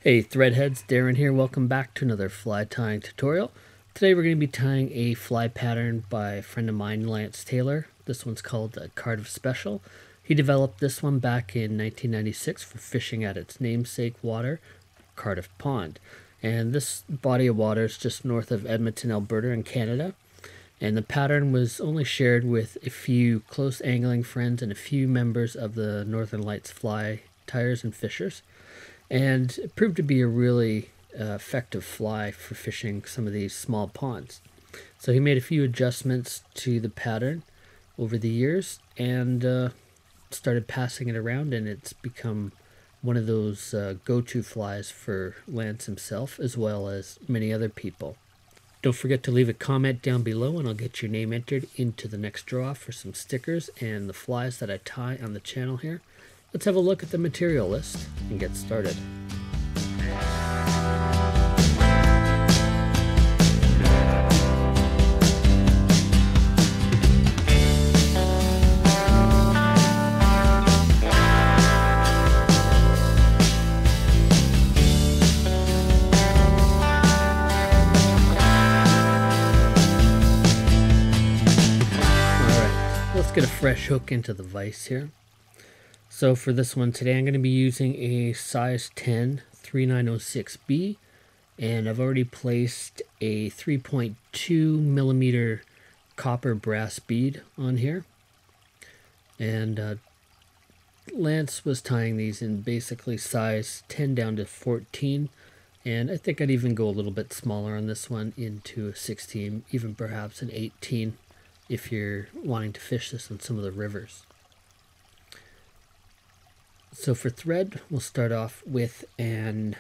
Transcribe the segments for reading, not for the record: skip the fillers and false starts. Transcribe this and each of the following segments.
Hey threadheads, Darren here. Welcome back to another fly tying tutorial. Today we're going to be tying a fly pattern by a friend of mine, Lance Taylor. This one's called the Cardiff Special. He developed this one back in 1996 for fishing at its namesake water, Cardiff Pond. And this body of water is just north of Edmonton, Alberta in Canada. And the pattern was only shared with a few close angling friends and a few members of the Northern Lights fly tyers and fishers. And it proved to be a really effective fly for fishing some of these small ponds. So he made a few adjustments to the pattern over the years and started passing it around, and it's become one of those go-to flies for Lance himself as well as many other people. Don't forget to leave a comment down below and I'll get your name entered into the next draw for some stickers and the flies that I tie on the channel here. Let's have a look at the material list and get started. Alright, let's get a fresh hook into the vise here. So for this one today, I'm going to be using a size 10 3906B, and I've already placed a 3.2 millimeter copper brass bead on here. And Lance was tying these in basically size 10 down to 14, and I think I'd even go a little bit smaller on this one into a 16, even perhaps an 18 if you're wanting to fish this on some of the rivers. So for thread, we'll start off with an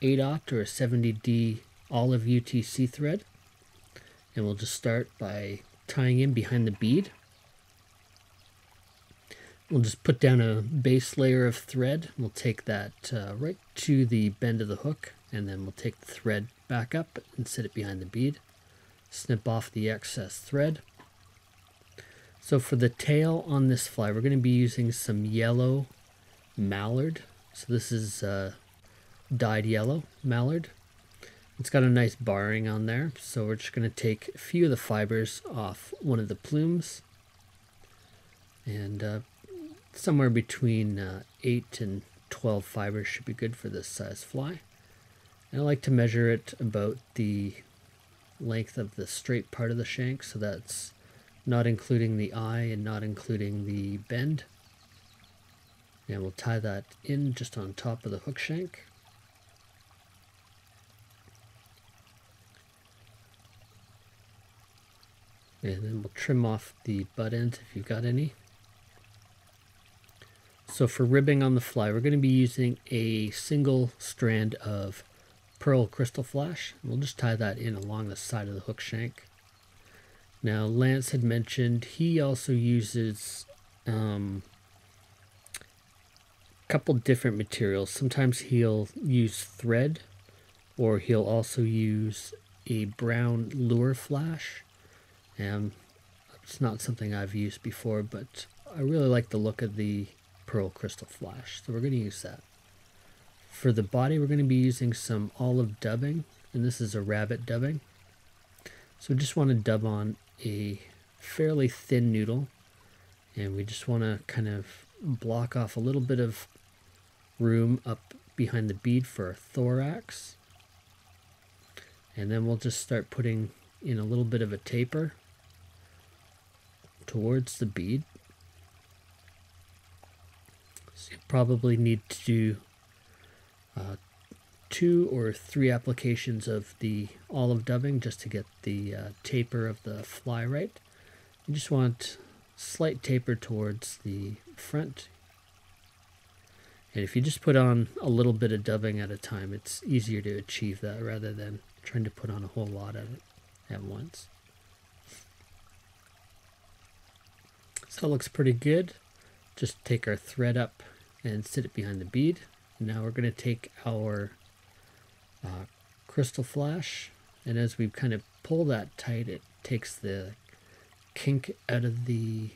8/0 or a 70D olive UTC thread. And we'll just start by tying in behind the bead. We'll just put down a base layer of thread. We'll take that right to the bend of the hook, and then we'll take the thread back up and set it behind the bead. Snip off the excess thread. So for the tail on this fly, we're going to be using some yellow mallard. So this is dyed yellow mallard. It's got a nice barring on there, so we're just going to take a few of the fibers off one of the plumes, and somewhere between 8 and 12 fibers should be good for this size fly. And I like to measure it about the length of the straight part of the shank, so that's not including the eye and not including the bend. And we'll tie that in just on top of the hook shank. And then we'll trim off the butt ends if you've got any. So for ribbing on the fly, we're going to be using a single strand of pearl crystal flash. We'll just tie that in along the side of the hook shank. Now Lance had mentioned he also uses couple different materials. Sometimes he'll use thread, or he'll also use a brown lure flash. It's not something I've used before, but I really like the look of the pearl crystal flash, so we're going to use that. For the body, we're going to be using some olive dubbing, and this is a rabbit dubbing. So we just want to dub on a fairly thin noodle, and we just want to kind of block off a little bit of room up behind the bead for a thorax. And then we'll just start putting in a little bit of a taper towards the bead. So you probably need to do 2 or 3 applications of the olive dubbing just to get the taper of the fly right. You just want slight taper towards the front. And if you just put on a little bit of dubbing at a time, it's easier to achieve that rather than trying to put on a whole lot of it at once. So that looks pretty good. Just take our thread up and sit it behind the bead. Now we're going to take our crystal flash, and as we kind of pull that tight, it takes the kink out of the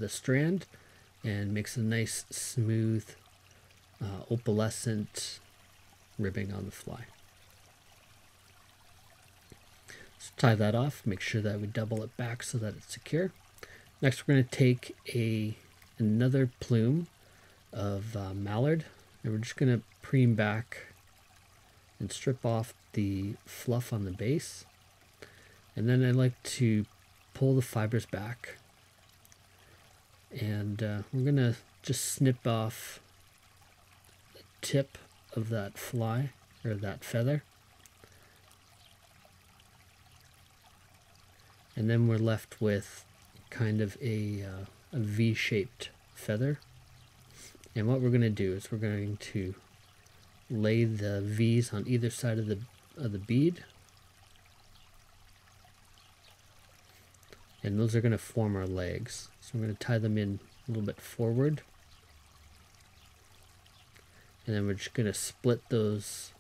strand and makes a nice smooth opalescent ribbing on the fly. So tie that off, make sure that we double it back so that it's secure. Next we're going to take another plume of mallard, and we're just going to preen back and strip off the fluff on the base. And then I like to pull the fibers back, and we're going to just snip off the tip of that fly, or that feather. And then we're left with kind of a V-shaped feather. And what we're going to do is we're going to lay the V's on either side of the bead. And those are going to form our legs. So we're going to tie them in a little bit forward. And then we're just going to split those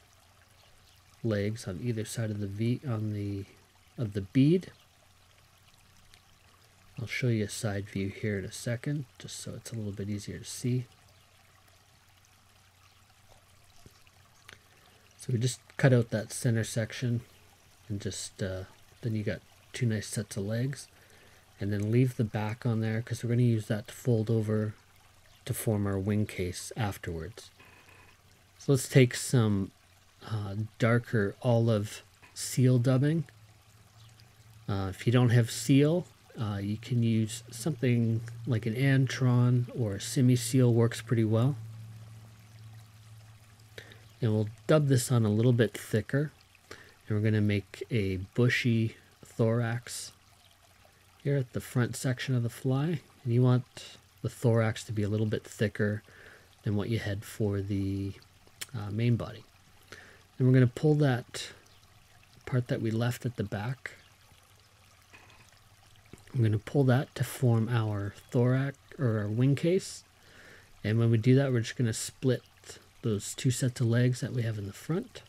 legs on either side of the V of the bead. I'll show you a side view here in a second, just so it's a little bit easier to see. So we just cut out that center section, and just then you got two nice sets of legs, and then leave the back on there because we're going to use that to fold over to form our wing case afterwards. So let's take some darker olive seal dubbing. If you don't have seal, you can use something like an Antron or a semi-seal, works pretty well. And we'll dub this on a little bit thicker, and we're going to make a bushy thorax here at the front section of the fly. And you want the thorax to be a little bit thicker than what you had for the main body. And we're going to pull that part that we left at the back. I'm going to pull that to form our thorax, or our wing case. And when we do that, we're just going to split those two sets of legs that we have in the front.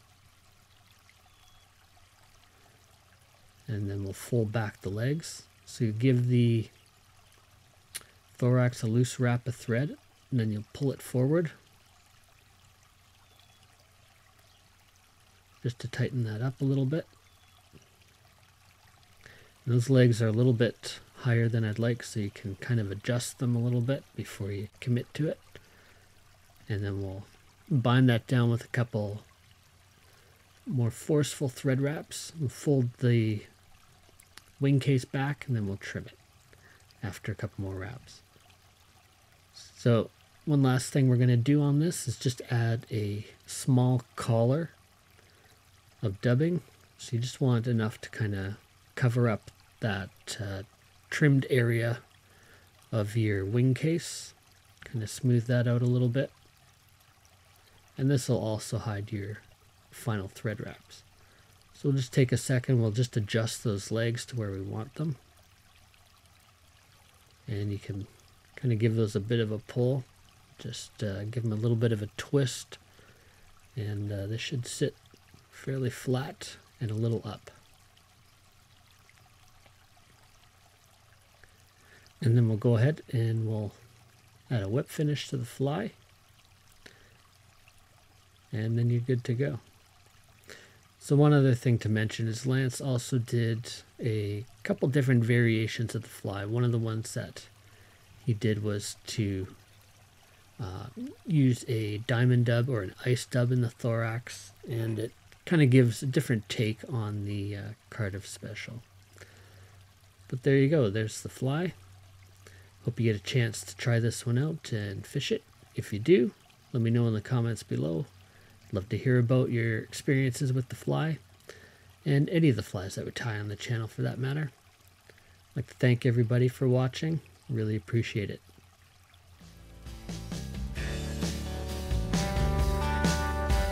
And then we'll fold back the legs. So you give the thorax a loose wrap of thread, and then you'll pull it forward just to tighten that up a little bit. And those legs are a little bit higher than I'd like, so you can kind of adjust them a little bit before you commit to it. And then we'll bind that down with a couple more forceful thread wraps. We'll fold the wing case back, and then we'll trim it after a couple more wraps. So one last thing we're going to do on this is just add a small collar of dubbing. So you just want enough to kind of cover up that trimmed area of your wing case. Kind of smooth that out a little bit. And this will also hide your final thread wraps. So we'll just take a second, we'll just adjust those legs to where we want them. And you can kind of give those a bit of a pull. Just give them a little bit of a twist. And they should sit fairly flat and a little up. And then we'll go ahead and we'll add a whip finish to the fly. And then you're good to go. So one other thing to mention is Lance also did a couple different variations of the fly. One of the ones that he did was to use a diamond dub or an ice dub in the thorax, and it kind of gives a different take on the Cardiff Special. But there you go, there's the fly. Hope you get a chance to try this one out and fish it. If you do, let me know in the comments below. Love to hear about your experiences with the fly, and any of the flies that we tie on the channel for that matter. I'd like to thank everybody for watching. Really appreciate it.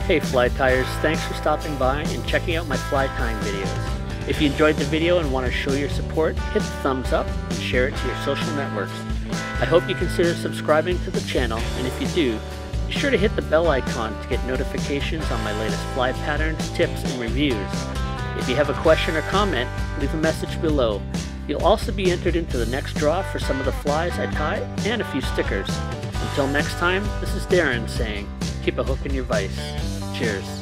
Hey fly tiers, thanks for stopping by and checking out my fly tying videos. If you enjoyed the video and want to show your support, hit the thumbs up and share it to your social networks. I hope you consider subscribing to the channel, and if you do, be sure to hit the bell icon to get notifications on my latest fly patterns, tips, and reviews. If you have a question or comment, leave a message below. You'll also be entered into the next draw for some of the flies I tie and a few stickers. Until next time, this is Darren saying, keep a hook in your vise. Cheers.